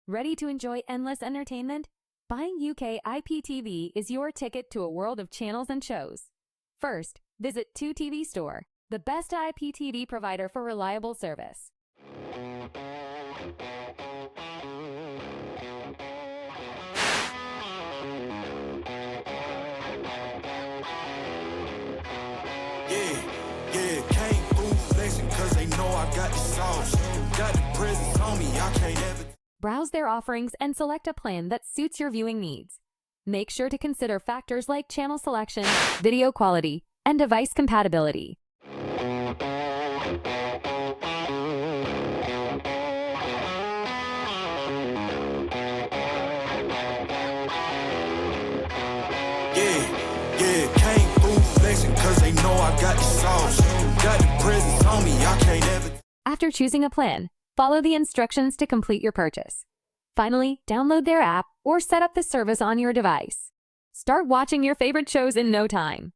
Ready to enjoy endless entertainment? Buying UK IPTV is your ticket to a world of channels and shows. First, visit 2TV Store, the best IPTV provider for reliable service. Came through flexing cause they know I got the sauce. Got the presents on me, I can't ever. Browse their offerings and select a plan that suits your viewing needs. Make sure to consider factors like channel selection, video quality, and device compatibility. Came through flexing cause they know I got the sauce. Got the presents on me, I can't ever. After choosing a plan, follow the instructions to complete your purchase. Finally, download their app or set up the service on your device. Start watching your favorite shows in no time.